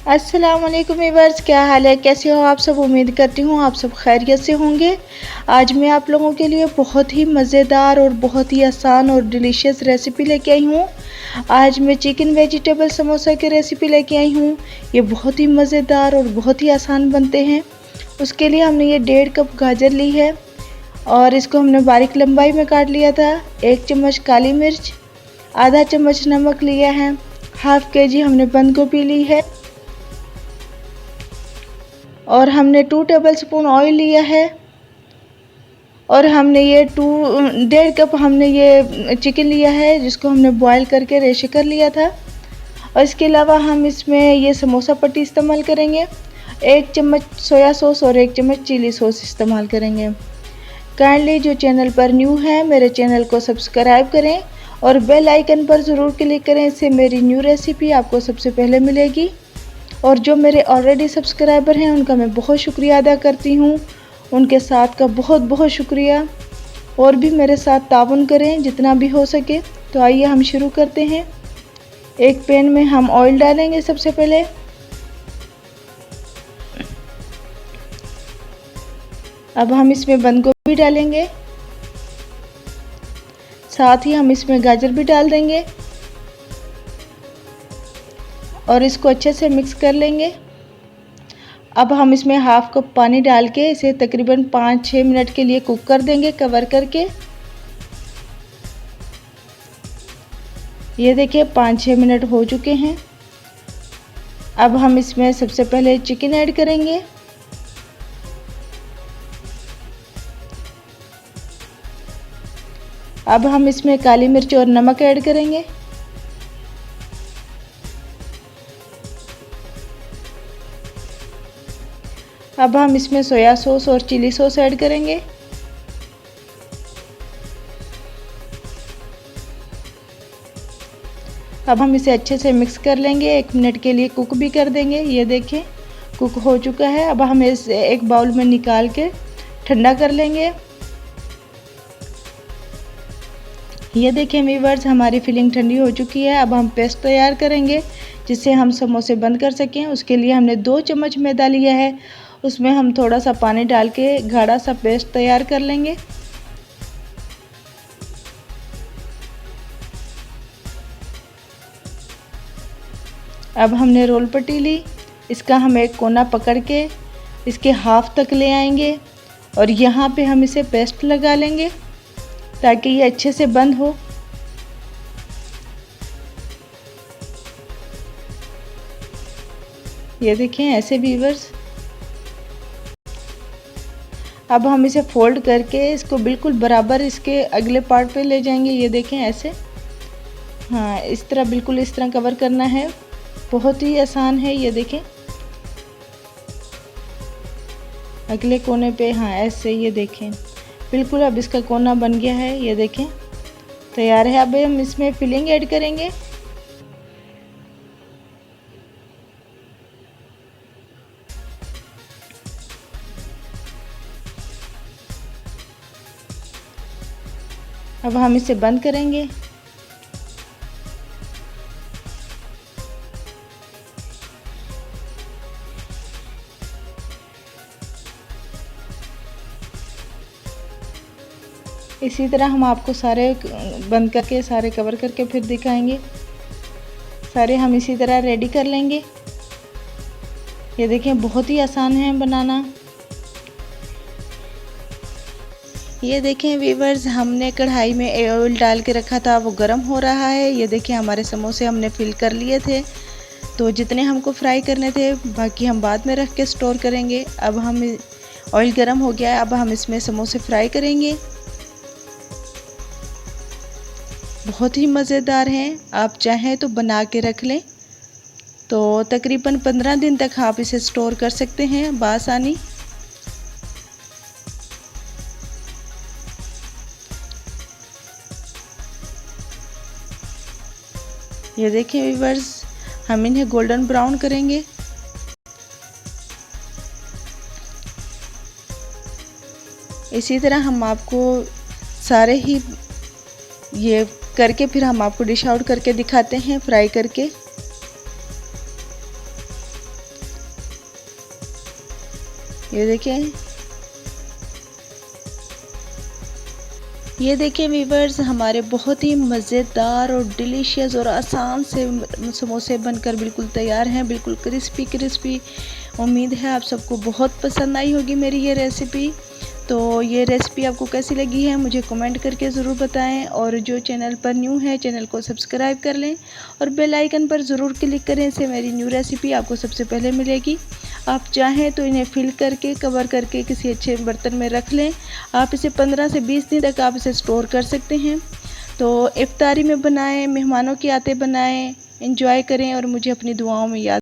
अस्सलाम वालेकुम व्यूअर्स, क्या हाल है, कैसे हो आप सब। उम्मीद करती हूँ आप सब खैरियत से होंगे। आज मैं आप लोगों के लिए बहुत ही मज़ेदार और बहुत ही आसान और डिलीशियस रेसिपी लेके आई हूँ। आज मैं चिकन वेजिटेबल समोसा की रेसिपी लेके आई हूँ। ये बहुत ही मज़ेदार और बहुत ही आसान बनते हैं। उसके लिए हमने ये 1.5 कप गाजर ली है और इसको हमने बारीक लंबाई में काट लिया था। 1 चम्मच काली मिर्च, आधा चम्मच नमक लिया है, हाफ केजी हमने बंद गोभी ली है और हमने 2 टेबलस्पून ऑयल लिया है और हमने ये 1.5 कप हमने ये चिकन लिया है जिसको हमने बॉईल करके रेशे कर लिया था। और इसके अलावा हम इसमें ये समोसा पट्टी इस्तेमाल करेंगे, 1 चम्मच सोया सॉस और 1 चम्मच चिली सॉस इस्तेमाल करेंगे। काइंडली जो चैनल पर न्यू है मेरे चैनल को सब्सक्राइब करें और बेल आइकन पर ज़रूर क्लिक करें, इससे मेरी न्यू रेसिपी आपको सबसे पहले मिलेगी। और जो मेरे ऑलरेडी सब्सक्राइबर हैं उनका मैं बहुत शुक्रिया अदा करती हूँ, उनके साथ का बहुत बहुत शुक्रिया। और भी मेरे साथ ताउन करें जितना भी हो सके। तो आइए हम शुरू करते हैं। एक पैन में हम ऑयल डालेंगे सबसे पहले। अब हम इसमें बंद गोभी डालेंगे, साथ ही हम इसमें गाजर भी डाल देंगे और इसको अच्छे से मिक्स कर लेंगे। अब हम इसमें हाफ कप पानी डाल के इसे तकरीबन 5-6 मिनट के लिए कुक कर देंगे कवर करके। ये देखिए 5-6 मिनट हो चुके हैं। अब हम इसमें सबसे पहले चिकन ऐड करेंगे। अब हम इसमें काली मिर्च और नमक ऐड करेंगे। अब हम इसमें सोया सॉस और चिली सॉस ऐड करेंगे। अब हम इसे अच्छे से मिक्स कर लेंगे, 1 मिनट के लिए कुक भी कर देंगे। ये देखें कुक हो चुका है। अब हम इसे एक बाउल में निकाल के ठंडा कर लेंगे। ये देखें व्यूअर्स, हमारी फिलिंग ठंडी हो चुकी है। अब हम पेस्ट तैयार करेंगे जिससे हम समोसे बंद कर सकें। उसके लिए हमने 2 चम्मच मैदा लिया है, उसमें हम थोड़ा सा पानी डाल के गाढ़ा सा पेस्ट तैयार कर लेंगे। अब हमने रोल पट्टी ली, इसका हम एक कोना पकड़ के इसके हाफ तक ले आएंगे और यहाँ पे हम इसे पेस्ट लगा लेंगे ताकि ये अच्छे से बंद हो। ये देखें ऐसे व्यूअर्स। अब हम इसे फोल्ड करके इसको बिल्कुल बराबर इसके अगले पार्ट पे ले जाएंगे। ये देखें ऐसे, हाँ इस तरह, बिल्कुल इस तरह कवर करना है। बहुत ही आसान है। ये देखें अगले कोने पे, हाँ ऐसे। ये देखें बिल्कुल अब इसका कोना बन गया है। ये देखें तैयार है। अब हम इसमें फिलिंग ऐड करेंगे। अब हम इसे बंद करेंगे। इसी तरह हम आपको सारे बंद करके सारे कवर करके फिर दिखाएंगे। सारे हम इसी तरह रेडी कर लेंगे। ये देखें बहुत ही आसान है बनाना। ये देखें व्यूअर्स, हमने कढ़ाई में ऑयल डाल के रखा था, वो गर्म हो रहा है। ये देखें हमारे समोसे हमने फिल कर लिए थे, तो जितने हमको फ्राई करने थे बाकी हम बाद में रख के स्टोर करेंगे। अब हम ऑयल गर्म हो गया है, अब हम इसमें समोसे फ्राई करेंगे। बहुत ही मज़ेदार हैं, आप चाहें तो बना के रख लें तो तकरीबन 15 दिन तक आप इसे स्टोर कर सकते हैं बआसानी। ये देखें व्यूअर्स, हम इन्हें गोल्डन ब्राउन करेंगे। इसी तरह हम आपको सारे ही ये करके फिर हम आपको डिश आउट करके दिखाते हैं फ्राई करके। ये देखें वीवर्स, हमारे बहुत ही मज़ेदार और डिलीशियस और आसान से समोसे बनकर बिल्कुल तैयार हैं, बिल्कुल क्रिस्पी क्रिस्पी। उम्मीद है आप सबको बहुत पसंद आई होगी मेरी ये रेसिपी। तो ये रेसिपी आपको कैसी लगी है मुझे कमेंट करके ज़रूर बताएं, और जो चैनल पर न्यू है चैनल को सब्सक्राइब कर लें और बेल आइकन पर ज़रूर क्लिक करें, इससे मेरी न्यू रेसिपी आपको सबसे पहले मिलेगी। आप चाहें तो इन्हें फिल करके कवर करके किसी अच्छे बर्तन में रख लें। आप इसे 15 से 20 दिन तक आप इसे स्टोर कर सकते हैं। तो इफ्तारी में बनाएं, मेहमानों के आते बनाएं, एंजॉय करें और मुझे अपनी दुआओं में याद